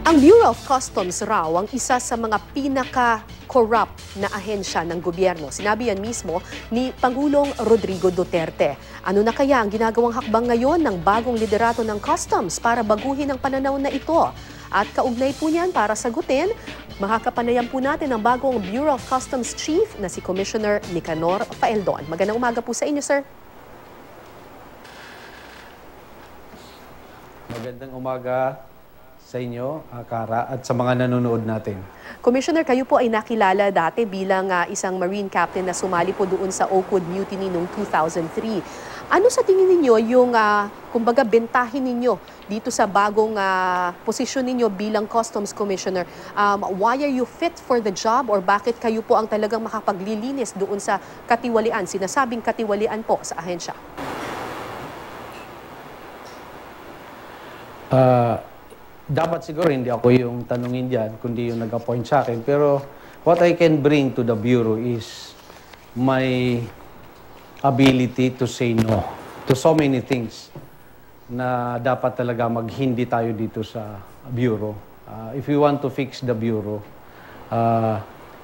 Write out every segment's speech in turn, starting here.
Ang Bureau of Customs raw ang isa sa mga pinaka-corrupt na ahensya ng gobyerno. Sinabi yan mismo ni Pangulong Rodrigo Duterte. Ano na kaya ang ginagawang hakbang ngayon ng bagong liderato ng Customs para baguhin ang pananaw na ito? At kaugnay po niyan para sagutin, makakapanayam po natin ang bagong Bureau of Customs Chief na si Commissioner Nicanor Faeldon. Magandang umaga po sa inyo, sir. Magandang umaga sa inyo, Kara, at sa mga nanonood natin. Commissioner, kayo po ay nakilala dati bilang isang Marine Captain na sumali po doon sa Oakwood Mutiny noong 2003. Ano sa tingin ninyo yung, kumbaga, bentahin ninyo dito sa bagong posisyon ninyo bilang Customs Commissioner? Why are you fit for the job or bakit kayo po ang talagang makapaglilinis doon sa katiwalian, sinasabing katiwalian po sa ahensya? Dapat siguro hindi ako yung tanungin dyan, kundi yung nag-appoint sa akin. Pero what I can bring to the Bureau is my ability to say no to so many things na dapat talaga maghindi tayo dito sa Bureau. If we want to fix the Bureau,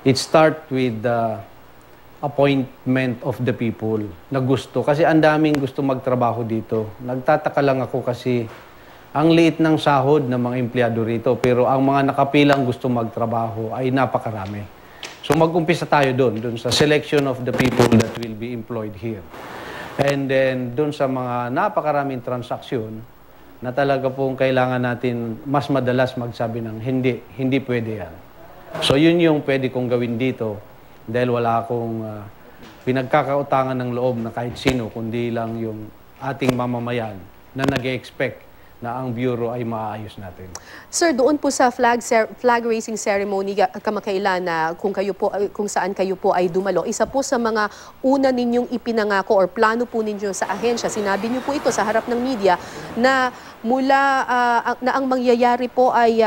it starts with the appointment of the people na gusto. Kasi ang daming gusto magtrabaho dito. Nagtataka lang ako kasi ang liit ng sahod ng mga empleyado rito, pero ang mga nakapilang gusto magtrabaho ay napakarami. So mag-umpisa tayo doon sa selection of the people that will be employed here. And then doon sa mga napakaraming transaksyon na talaga pong kailangan natin mas madalas magsabi ng hindi pwede yan. So yun yung pwede kong gawin dito dahil wala akong pinagkakautangan ng loob na kahit sino, kundi lang yung ating mamamayan na nag-expect na ang Bureau ay maayos natin. Sir, doon po sa flag raising ceremony kamakailan na kung saan kayo po ay dumalo, isa po sa mga una ninyong ipinangako or plano po ninyo sa ahensya, sinabi niyo po ito sa harap ng media na na ang mangyayari po ay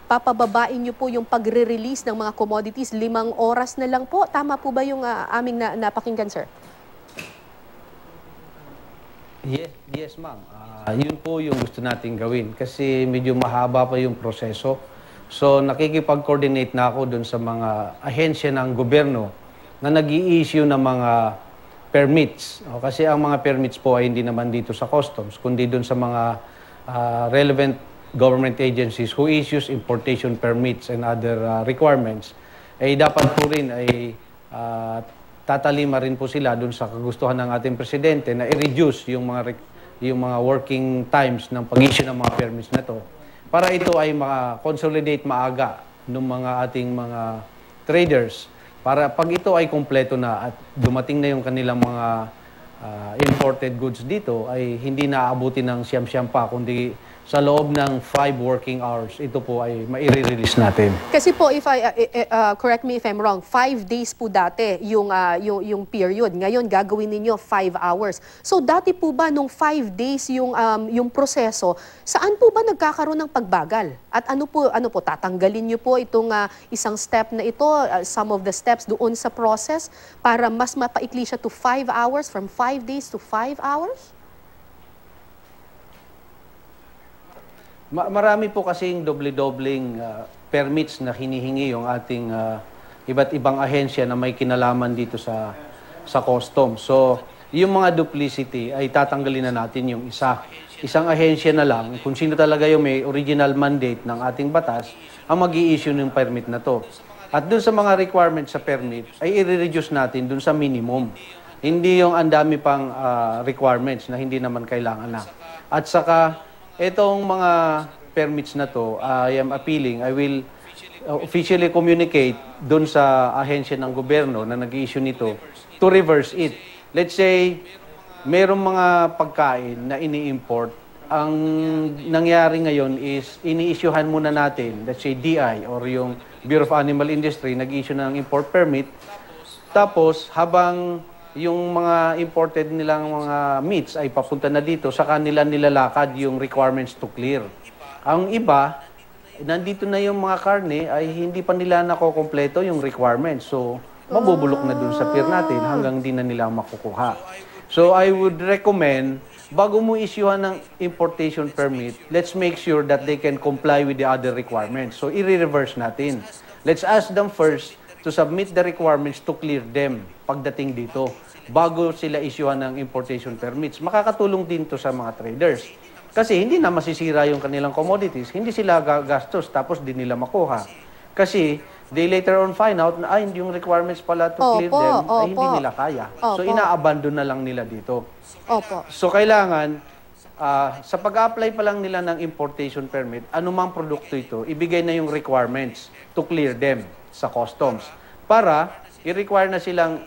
papababain niyo po yung pagre-release ng mga commodities, 5 oras na lang po. Tama po ba yung aming napakinggan, sir? Yes, ma'am. Yun po yung gusto natin gawin kasi medyo mahaba pa yung proseso. So nakikipag-coordinate na ako dun sa mga ahensya ng gobyerno na nag-i-issue ng mga permits. Kasi ang mga permits po ay hindi naman dito sa customs, kundi dun sa mga relevant government agencies who issues importation permits and other requirements. Ay dapat po rin ay tatalima rin po sila dun sa kagustuhan ng ating presidente na i-reduce yung mga working times ng pag-issue ng mga permits na to para ito ay maka-consolidate maaga ng mga ating mga traders para pag ito ay kumpleto na at dumating na yung kanilang mga imported goods dito ay hindi naaabuti ng siyam-siyam pa kundi sa loob ng 5 working hours, ito po ay maire-release natin. Kasi po, if correct me if I'm wrong, 5 days po dati yung period. Ngayon, gagawin ninyo 5 hours. So, dati po ba nung 5 days yung proseso, saan po ba nagkakaroon ng pagbagal? At ano po, tatanggalin nyo po itong isang step na ito, some of the steps doon sa process para mas mapaikli siya to 5 hours, from 5 days to 5 hours? Marami po kasing doble-dobling permits na hinihingi yung ating iba't ibang ahensya na may kinalaman dito sa customs. So, yung mga duplicity ay tatanggalin na natin yung isang ahensya na lang, kung sino talaga yung may original mandate ng ating batas, ang mag-i-issue ng permit na to. At dun sa mga requirements sa permit, ay i-reduce natin dun sa minimum. Hindi yung andami pang requirements na hindi naman kailangan na. At saka, itong mga permits na to, I am appealing, I will officially communicate dun sa ahensya ng gobyerno na nag-i-issue nito to reverse it. Let's say, mayroong mga pagkain na ini-import. Ang nangyari ngayon is ini-issuehan muna natin, let's say DI or yung Bureau of Animal Industry, nag-issue ng import permit. Tapos, habang yung mga imported nilang mga meats ay papunta na dito, sa kanila nilalakad yung requirements to clear. Ang iba, nandito na yung mga karne, ay hindi pa nila nakokompleto yung requirements. So, mabubulok na dun sa pier natin hanggang di na nila makukuha. So, I would recommend bago mo isyuhan ng importation permit, let's make sure that they can comply with the other requirements. So, i-reverse natin. Let's ask them first to submit the requirements to clear them pagdating dito, bago sila isyuhan ng importation permits. Makakatulong din to sa mga traders. Kasi hindi na masisira yung kanilang commodities, hindi sila gagastos, tapos di nila makuha. Kasi they later on find out na yung requirements pala to clear them ay hindi nila kaya. So, ina-abandon na lang nila dito. So, kailangan, sa pag-apply pa lang nila ng importation permit, anumang produkto ito, ibigay na yung requirements to clear them sa customs. Para, i-require na silang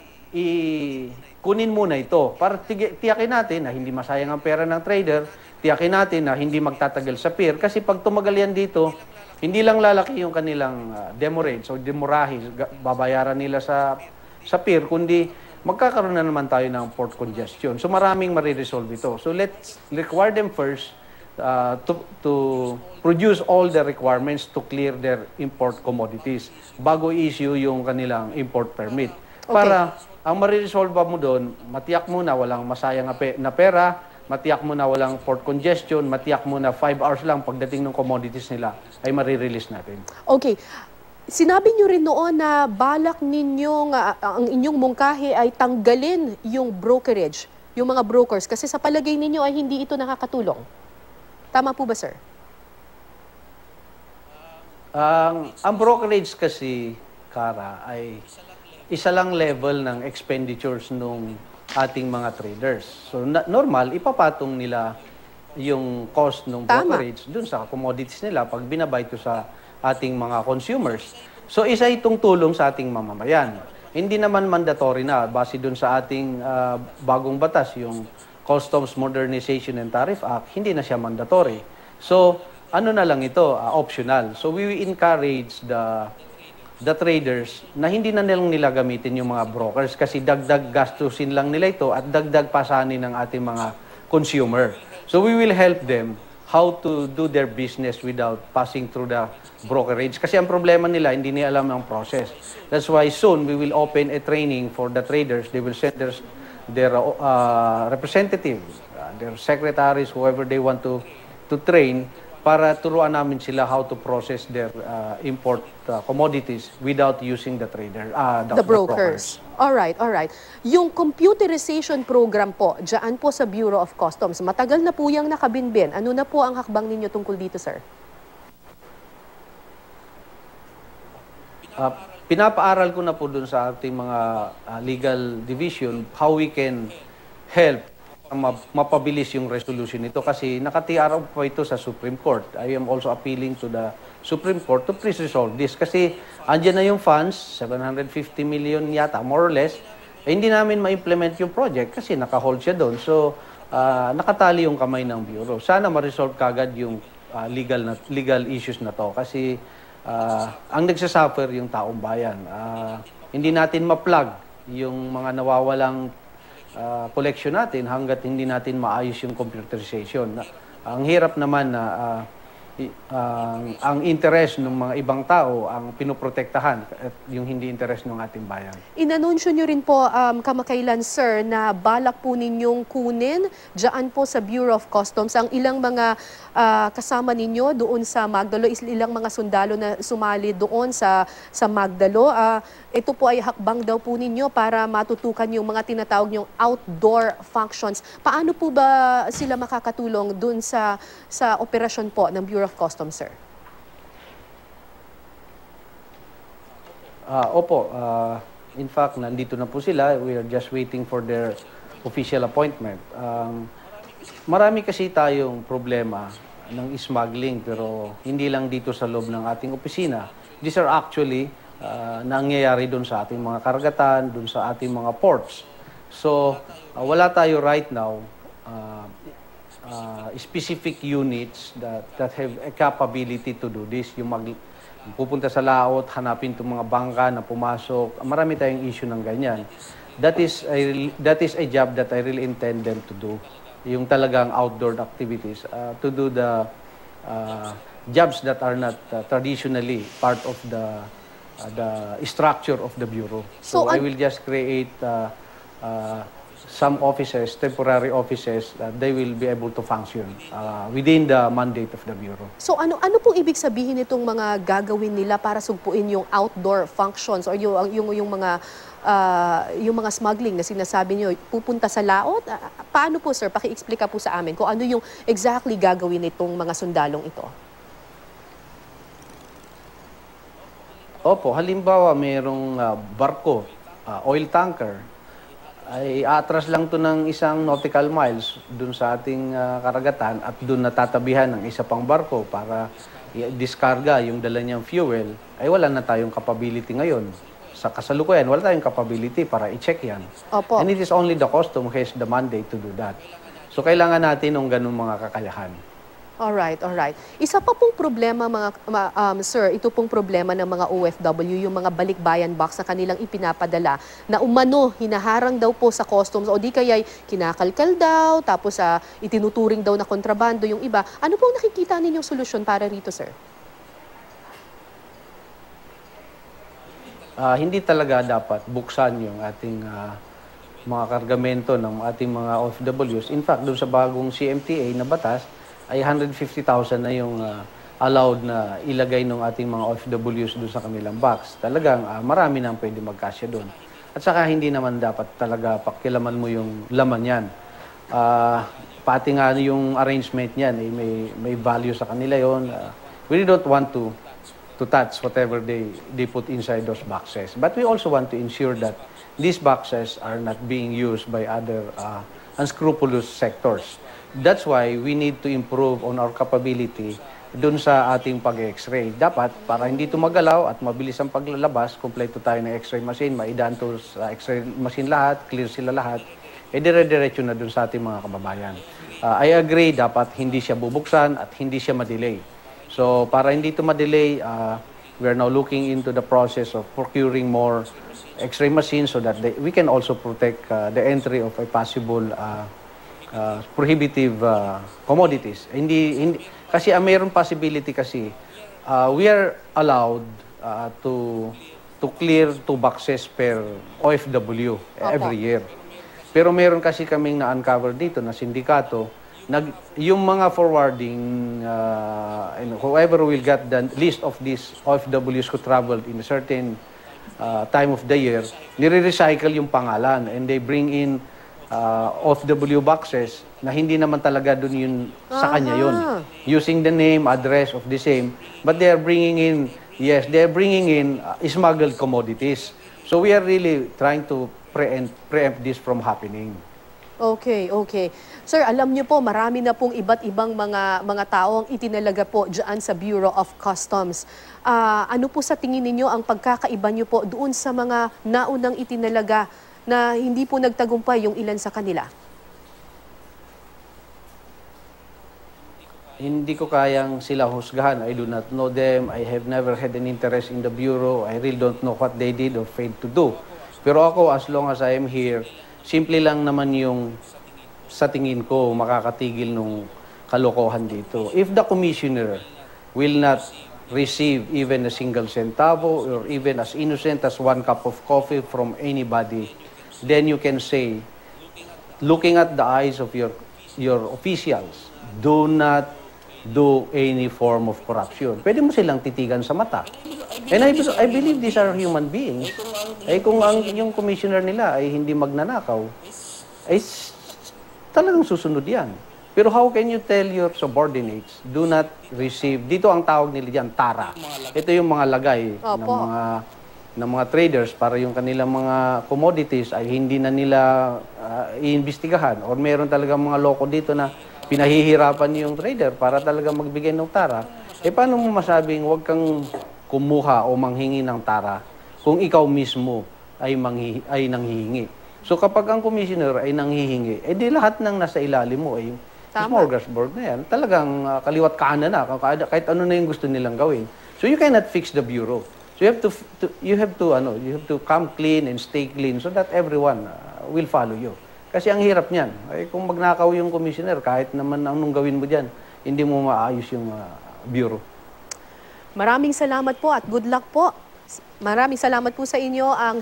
kunin muna ito. Para tiyakin natin na hindi masayang ang pera ng trader, tiyakin natin na hindi magtatagal sa pier. Kasi pag tumagal yan dito, hindi lang lalaki yung kanilang demurrage o demurrage, babayaran nila sa pier, kundi magkakaroon na naman tayo ng port congestion. So maraming mariresolve ito. So let's require them first to produce all the requirements to clear their import commodities bago issue yung kanilang import permit. Para ang mariresolve mo doon, matiyak mo na walang masayang na pera, matiyak mo na walang port congestion, matiyak mo na 5 hours lang pagdating ng commodities nila ay marirelease natin. Okay. Sinabi niyo rin noon na balak ninyong, ang inyong mungkahi ay tanggalin yung brokerage, yung mga brokers, kasi sa palagay ninyo ay hindi ito nakakatulong. Tama po ba, sir? Ang brokerage kasi, Kara, ay isa lang level ng expenditures nung ating mga traders. So, normal, ipapatong nila yung cost ng brokerage dun sa commodities nila pag binabay ito sa ating mga consumers. So, isa itong tulong sa ating mamamayan. Hindi naman mandatory na, base dun sa ating bagong batas, yung Customs Modernization and Tariff Act, hindi na siya mandatory. So, ano na lang ito, optional. So, we encourage the traders na hindi na nila gamitin yung mga brokers kasi dagdag gastusin lang nila ito at dagdag pasanin ng ating mga consumer. So we will help them how to do their business without passing through the brokerage. Kasi ang problema nila, hindi nila alam ang process. That's why soon we will open a training for the traders. They will send their representative, their secretaries, whoever they want to train, para turuan namin sila how to process their import commodities without using the brokers. All right. Yung computerization program po, dyan po sa Bureau of Customs, matagal na po yung nakabinbin. Ano na po ang hakbang ninyo tungkol dito, sir? Pinapaaral ko na po dun sa ating mga legal division how we can help mapabilis yung resolution nito kasi nakatiaraw po ito sa Supreme Court. I am also appealing to the Supreme Court to please resolve this kasi andyan na yung funds, 750 million yata, more or less, hindi namin ma-implement yung project kasi naka-hold siya doon. So, nakatali yung kamay ng Bureau. Sana ma-resolve kagad yung legal issues na to kasi ang nagsasuffer yung taong bayan. Hindi natin ma-plug yung mga nawawalang collection natin hanggat hindi natin maayos yung computerization. Ang hirap naman na ang interest ng mga ibang tao ang pinoprotektahan at yung hindi interest ng ating bayan. Inanunsyo nyo rin po kamakailan, sir, na balak po ninyong kunin dyan po sa Bureau of Customs ang ilang mga kasama ninyo doon sa Magdalo, ilang mga sundalo na sumali doon sa Magdalo. Ito po ay hakbang daw po ninyo para matutukan yung mga tinatawag nyong outdoor functions. Paano po ba sila makakatulong doon sa operasyon po ng Bureau of Customs, sir? Opo. In fact, nandito na po sila. We are just waiting for their official appointment. Marami kasi tayong problema ng smuggling pero hindi lang dito sa loob ng ating opisina. These are actually nangyayari doon sa ating mga karagatan, doon sa ating mga ports. So, wala tayo right now specific units that have a capability to do this. Yung pupunta sa laot, hanapin itong mga bangka na pumasok. Marami tayong issue ng ganyan. That is a job that I really intend them to do. Yung talagang outdoor activities. To do the jobs that are not traditionally part of the structure of the Bureau. So I will just create some offices, temporary offices, they will be able to function within the mandate of the Bureau. So ano pong ibig sabihin nitong mga gagawin nila para sugpuin yung outdoor functions or yung mga smuggling na sinasabi niyo pupunta sa laot? Paano po, sir? Paki-explica po sa amin kung ano yung exactly gagawin nitong mga sundalong ito. Opo, halimbawa mayroong barko, oil tanker, ay atras lang to ng isang nautical miles dun sa ating karagatan at dun natatabihan ng isa pang barko para i-discarga yung dala niyang fuel, ay wala na tayong capability ngayon. Sa kasalukuyan, wala tayong capability para i-check yan. Opo. And it is only the custom has the mandate to do that. So kailangan natin ng ganung mga kakayahan. Alright, alright. Isa pa pong problema, sir, ito pong problema ng mga OFW, yung mga balikbayan box na kanilang ipinapadala na umano, hinaharang daw po sa customs o di kaya'y kinakalkal daw, tapos itinuturing daw na kontrabando yung iba. Ano pong nakikita ninyong solusyon para rito, sir? Hindi talaga dapat buksan yung ating mga kargamento ng ating mga OFWs. In fact, doon sa bagong CMTA na batas, ay 150,000 na yung allowed na ilagay ng ating mga OFWs doon sa kanilang box. Talagang marami nang pwede magkasya doon. At saka hindi naman dapat talaga pakilaman mo yung laman yan. Pati nga yung arrangement niyan, may value sa kanila yon. We don't want to touch whatever they put inside those boxes. But we also want to ensure that these boxes are not being used by other unscrupulous sectors. That's why we need to improve on our capability dun sa ating pag-x-ray. Dapat, para hindi tumagalaw at mabilis ang paglalabas, kompleto tayo ng x-ray machine, maidaan to sa x-ray machine lahat, clear sila lahat, dire-diretso na dun sa ating mga kababayan. I agree, dapat hindi siya bubuksan at hindi siya ma-delay. So, para hindi ito ma-delay, we are now looking into the process of procuring more x-ray machines so that we can also protect the entry of a possible prohibitive commodities. Kasi mayroong possibility kasi we are allowed to clear 2 boxes per OFW every year. Pero meron kasi kaming na-uncover dito na sindikato, yung mga forwarding, whoever will get the list of these OFWs who traveled in a certain time of the year, nire-recycle yung pangalan and they bring in OFW boxes na hindi naman talaga dun yun sa kanya yun. Using the name, address of the same, but they are bringing in, smuggled commodities. So we are really trying to preempt this from happening. Okay, okay. Sir, alam niyo po, marami na pong iba't ibang mga taong itinalaga po dyan sa Bureau of Customs. Ano po sa tingin ninyo ang pagkakaiba niyo po doon sa mga naunang itinalaga na hindi po nagtagumpay yung ilan sa kanila? Hindi ko kayang sila husgahan. I do not know them. I have never had an interest in the Bureau. I really don't know what they did or failed to do. Pero ako, as long as I am here, simple lang naman yung sa tingin ko makakatigil nung kalokohan dito. If the commissioner will not receive even a single centavo or even as innocent as 1 cup of coffee from anybody, then you can say, looking at the eyes of your officials, do not do any form of corruption. Pwede mo silang titigan sa mata. And I believe these are human beings. Kung yung commissioner nila ay hindi magnanakaw, ay talagang susunod yan. Pero how can you tell your subordinates, do not receive, dito ang tawag nila dyan, tara. Ito yung mga lagay ng mga traders para yung kanilang mga commodities ay hindi na nila iimbestigahan. Or meron talagang mga loko dito na pinahihirapan yung trader para talaga magbigay ng tara. Paano mo masabing huwag kang kumuha o manghingi ng tara kung ikaw mismo ay nanghihingi? So kapag ang commissioner ay nanghihingi, di lahat ng nasa ilalim mo ay smorgasbord na yan. Talagang kaliwat kanan na, kahit ano na yung gusto nilang gawin. So you cannot fix the bureau. So you have to come clean and stay clean so that everyone will follow you. Kasi ang hirap niyan. Kung magnakaw yung commissioner, kahit naman anong gawin mo diyan, hindi mo maayos yung bureau. Maraming salamat po at good luck po Maraming salamat po sa inyo. Ang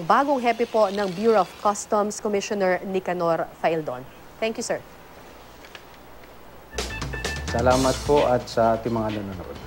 bagong hepe po ng Bureau of Customs, Commissioner Nicanor Faeldon. Thank you, sir. Salamat po at sa ating mga nanonood.